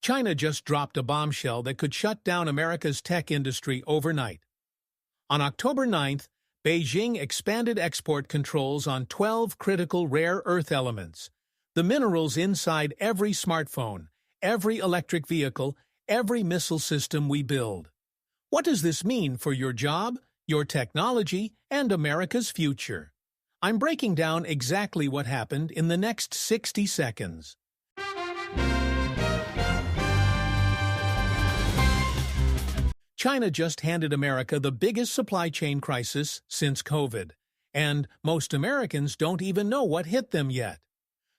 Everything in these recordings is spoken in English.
China just dropped a bombshell that could shut down America's tech industry overnight. On October 9th, Beijing expanded export controls on 12 critical rare earth elements, the minerals inside every smartphone, every electric vehicle, every missile system we build. What does this mean for your job, your technology, and America's future? I'm breaking down exactly what happened in the next 60 seconds. China just handed America the biggest supply chain crisis since COVID, and most Americans don't even know what hit them yet.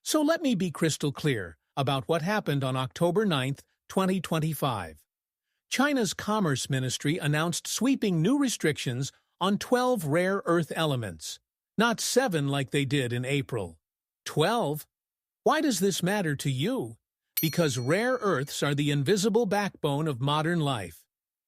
So let me be crystal clear about what happened on October 9th, 2025. China's Commerce Ministry announced sweeping new restrictions on 12 rare earth elements. Not 7 like they did in April. 12? Why does this matter to you? Because rare earths are the invisible backbone of modern life.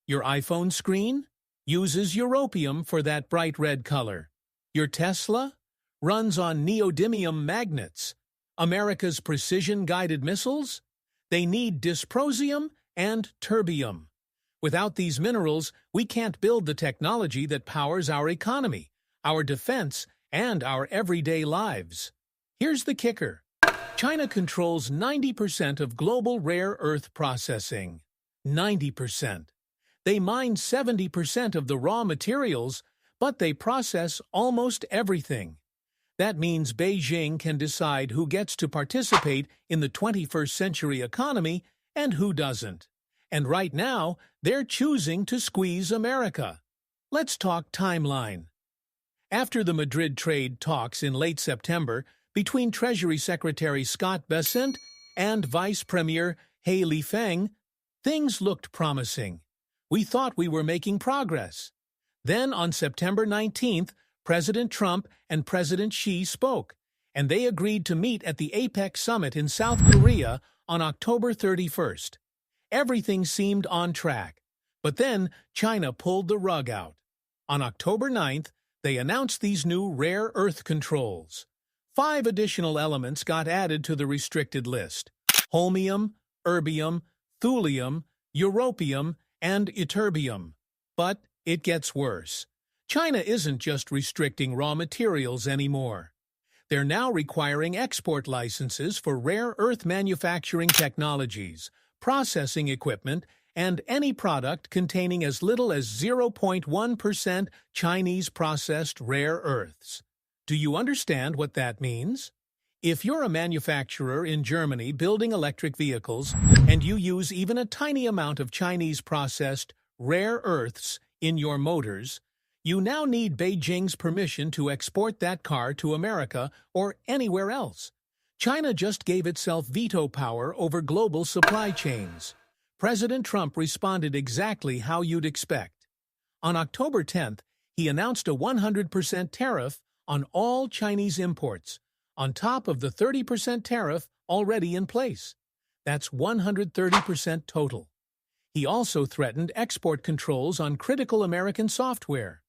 Your iPhone screen uses europium for that bright red color. Your Tesla runs on neodymium magnets. America's precision-guided missiles? They need dysprosium and terbium. Without these minerals, we can't build the technology that powers our economy, our defense, and our everyday lives. Here's the kicker. China controls 90% of global rare earth processing. 90%. They mine 70% of the raw materials, but they process almost everything. That means Beijing can decide who gets to participate in the 21st century economy and who doesn't. And right now, they're choosing to squeeze America. Let's talk timeline. After the Madrid trade talks in late September between Treasury Secretary Scott Bessent and Vice Premier He Lifeng, things looked promising. We thought we were making progress. Then on September 19th, President Trump and President Xi spoke, and they agreed to meet at the APEC Summit in South Korea on October 31st. Everything seemed on track, but then China pulled the rug out. On October 9th, they announced these new rare earth controls. 5 additional elements got added to the restricted list: holmium, erbium, thulium, europium, and ytterbium. But it gets worse. China isn't just restricting raw materials anymore. They're now requiring export licenses for rare earth manufacturing technologies, processing equipment, and any product containing as little as 0.1% Chinese processed rare earths. Do you understand what that means? If you're a manufacturer in Germany building electric vehicles and you use even a tiny amount of Chinese processed rare earths in your motors, you now need Beijing's permission to export that car to America or anywhere else. China just gave itself veto power over global supply chains. President Trump responded exactly how you'd expect. On October 10th, he announced a 100% tariff on all Chinese imports, on top of the 30% tariff already in place. That's 130% total. He also threatened export controls on critical American software.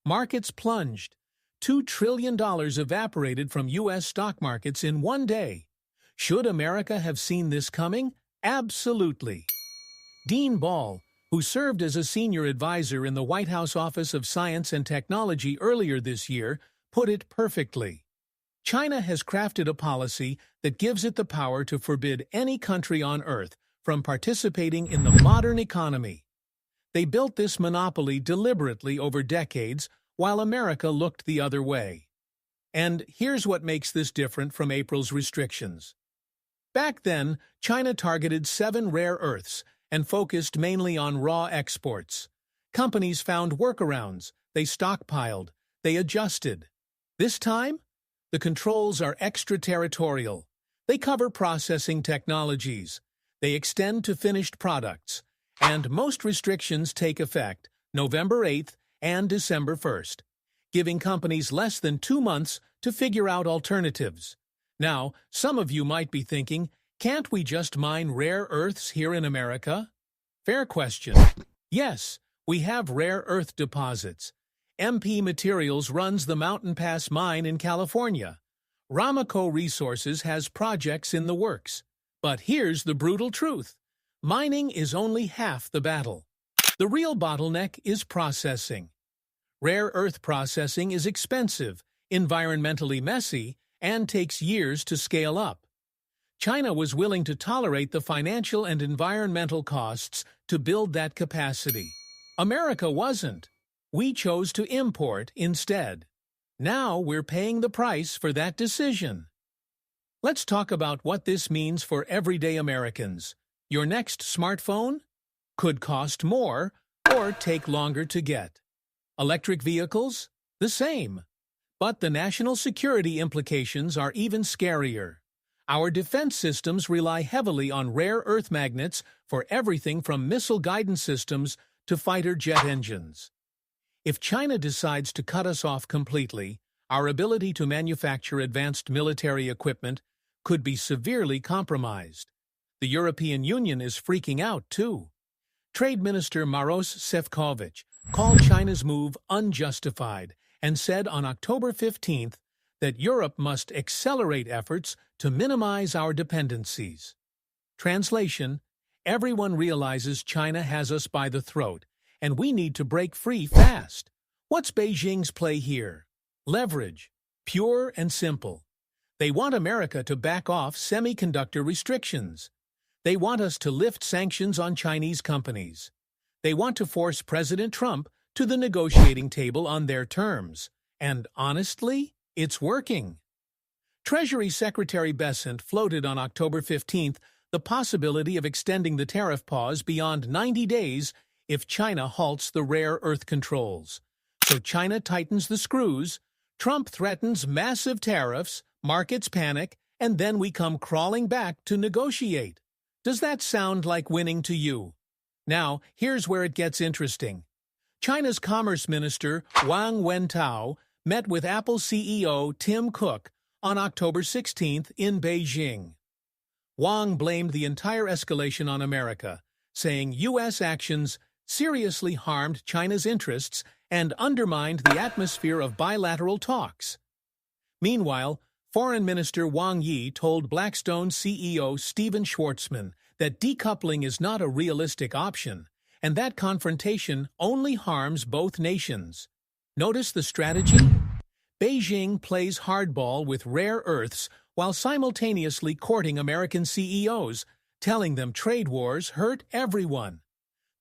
Markets plunged. $2 trillion evaporated from U.S. stock markets in one day. Should America have seen this coming? Absolutely. Dean Ball, who served as a senior advisor in the White House Office of Science and Technology earlier this year, put it perfectly. China has crafted a policy that gives it the power to forbid any country on Earth from participating in the modern economy. They built this monopoly deliberately over decades while America looked the other way. And here's what makes this different from April's restrictions. Back then, China targeted 7 rare earths and focused mainly on raw exports. Companies found workarounds, they stockpiled, they adjusted. This time, the controls are extraterritorial. They cover processing technologies. They extend to finished products. And most restrictions take effect November 8th and December 1st, giving companies less than 2 months to figure out alternatives. Now, some of you might be thinking, can't we just mine rare earths here in America? Fair question. Yes, we have rare earth deposits. MP Materials runs the Mountain Pass mine in California. Ramaco Resources has projects in the works. But here's the brutal truth. mining is only half the battle. The real bottleneck is processing. Rare earth processing is expensive, environmentally messy, and takes years to scale up. China was willing to tolerate the financial and environmental costs to build that capacity. America wasn't. We chose to import instead. Now we're paying the price for that decision. Let's talk about what this means for everyday Americans. Your next smartphone could cost more or take longer to get. Electric vehicles? The same. But the national security implications are even scarier. Our defense systems rely heavily on rare earth magnets for everything from missile guidance systems to fighter jet engines. If China decides to cut us off completely, our ability to manufacture advanced military equipment could be severely compromised. The European Union is freaking out, too. Trade Minister Maros Sefcovic called China's move unjustified and said on October 15th that Europe must accelerate efforts to minimize our dependencies. Translation: everyone realizes China has us by the throat, and we need to break free fast. What's Beijing's play here? Leverage. Pure and simple. They want America to back off semiconductor restrictions. They want us to lift sanctions on Chinese companies. They want to force President Trump to the negotiating table on their terms. And honestly, it's working. Treasury Secretary Bessent floated on October 15th the possibility of extending the tariff pause beyond 90 days if China halts the rare earth controls. So China tightens the screws, Trump threatens massive tariffs, markets panic, and then we come crawling back to negotiate. Does that sound like winning to you? Now, here's where it gets interesting. China's Commerce Minister Wang Wentao met with Apple CEO Tim Cook on October 16th in Beijing. Wang blamed the entire escalation on America, saying U.S. actions seriously harmed China's interests and undermined the atmosphere of bilateral talks. Meanwhile, Foreign Minister Wang Yi told Blackstone CEO Stephen Schwarzman that decoupling is not a realistic option and that confrontation only harms both nations. Notice the strategy? Beijing plays hardball with rare earths while simultaneously courting American CEOs, telling them trade wars hurt everyone.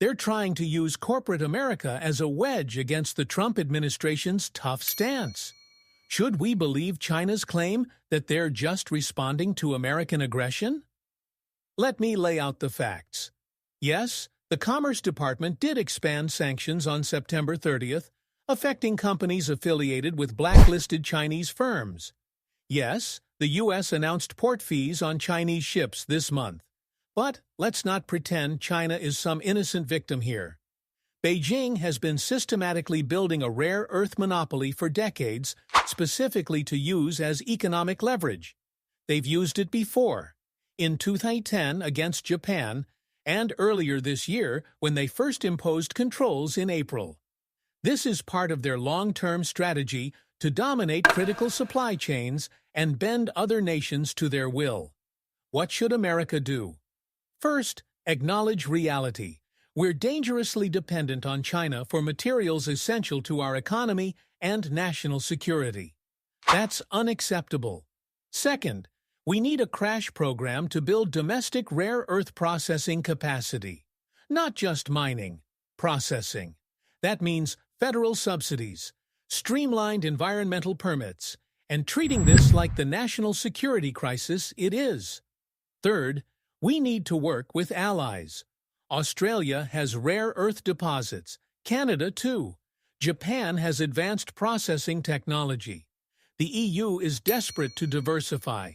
They're trying to use corporate America as a wedge against the Trump administration's tough stance. Should we believe China's claim that they're just responding to American aggression? Let me lay out the facts. Yes, the Commerce Department did expand sanctions on September 30th, affecting companies affiliated with blacklisted Chinese firms. Yes, the U.S. announced port fees on Chinese ships this month. But let's not pretend China is some innocent victim here. Beijing has been systematically building a rare earth monopoly for decades, specifically to use as economic leverage. They've used it before, in 2010 against Japan, and earlier this year when they first imposed controls in April. This is part of their long-term strategy to dominate critical supply chains and bend other nations to their will. What should America do? First, acknowledge reality. We're dangerously dependent on China for materials essential to our economy and national security. That's unacceptable. Second, we need a crash program to build domestic rare earth processing capacity. Not just mining, processing. That means federal subsidies, streamlined environmental permits, and treating this like the national security crisis it is. Third, we need to work with allies. Australia has rare earth deposits, Canada too. Japan has advanced processing technology. The EU is desperate to diversify.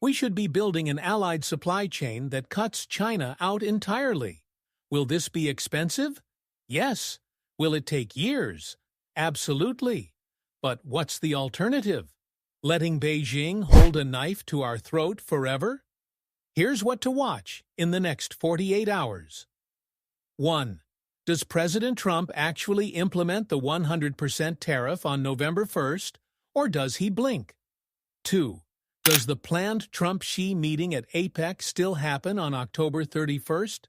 We should be building an allied supply chain that cuts China out entirely. Will this be expensive? Yes. Will it take years? Absolutely. But what's the alternative? Letting Beijing hold a knife to our throat forever? Here's what to watch in the next 48 hours. 1. Does President Trump actually implement the 100% tariff on November 1st, or does he blink? 2. Does the planned Trump-Xi meeting at APEC still happen on October 31st?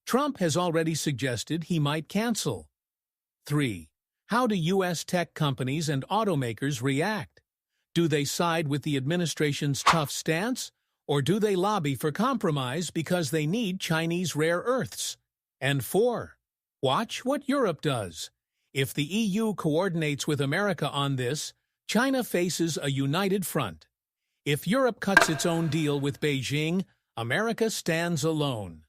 Trump has already suggested he might cancel. 3. How do U.S. tech companies and automakers react? Do they side with the administration's tough stance, or do they lobby for compromise because they need Chinese rare earths? And 4. Watch what Europe does. If the EU coordinates with America on this, China faces a united front. If Europe cuts its own deal with Beijing, America stands alone.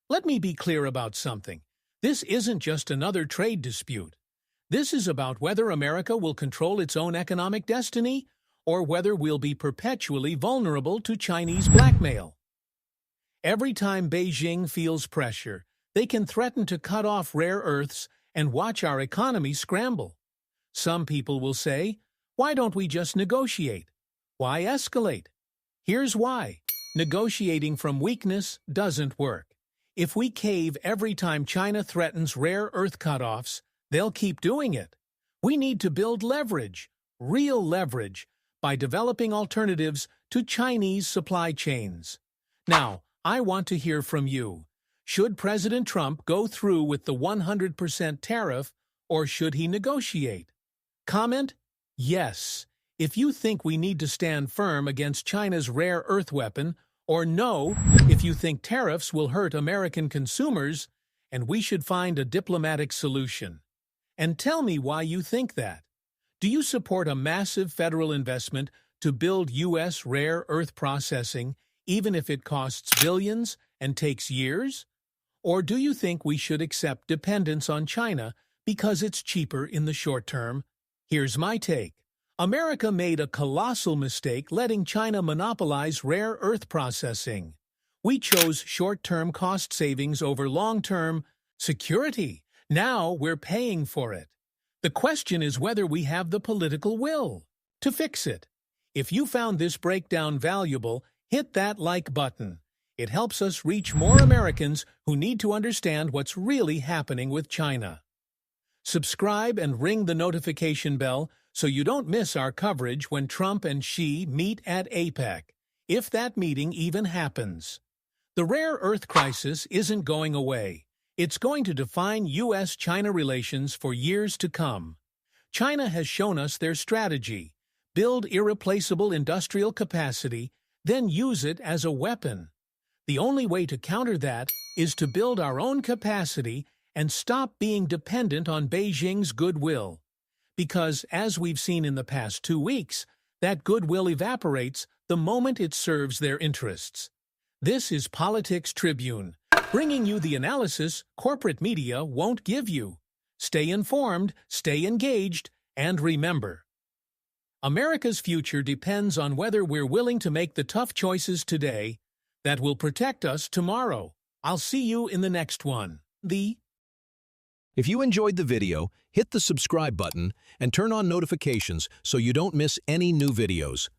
Let me be clear about something. This isn't just another trade dispute. This is about whether America will control its own economic destiny or whether we'll be perpetually vulnerable to Chinese blackmail. Every time Beijing feels pressure, they can threaten to cut off rare earths and watch our economy scramble. Some people will say, why don't we just negotiate? Why escalate? Here's why. Negotiating from weakness doesn't work. If we cave every time China threatens rare earth cutoffs, they'll keep doing it. We need to build leverage, real leverage, by developing alternatives to Chinese supply chains. Now, I want to hear from you. Should President Trump go through with the 100% tariff, or should he negotiate? Comment, yes, if you think we need to stand firm against China's rare earth weapon, or no, if you think tariffs will hurt American consumers, and we should find a diplomatic solution. And tell me why you think that. Do you support a massive federal investment to build U.S. rare earth processing, even if it costs billions and takes years? Or do you think we should accept dependence on China because it's cheaper in the short term? Here's my take. America made a colossal mistake letting China monopolize rare earth processing. We chose short-term cost savings over long-term security. Now we're paying for it. The question is whether we have the political will to fix it. If you found this breakdown valuable, hit that like button. It helps us reach more Americans who need to understand what's really happening with China. Subscribe and ring the notification bell so you don't miss our coverage when Trump and Xi meet at APEC, if that meeting even happens. The rare earth crisis isn't going away. It's going to define U.S.-China relations for years to come. China has shown us their strategy: build irreplaceable industrial capacity, then use it as a weapon. The only way to counter that is to build our own capacity and stop being dependent on Beijing's goodwill. Because, as we've seen in the past 2 weeks, that goodwill evaporates the moment it serves their interests. This is Politics Tribune, bringing you the analysis corporate media won't give you. Stay informed, stay engaged, and remember, America's future depends on whether we're willing to make the tough choices today that will protect us tomorrow. I'll see you in the next one. If you enjoyed the video, hit the subscribe button and turn on notifications so you don't miss any new videos.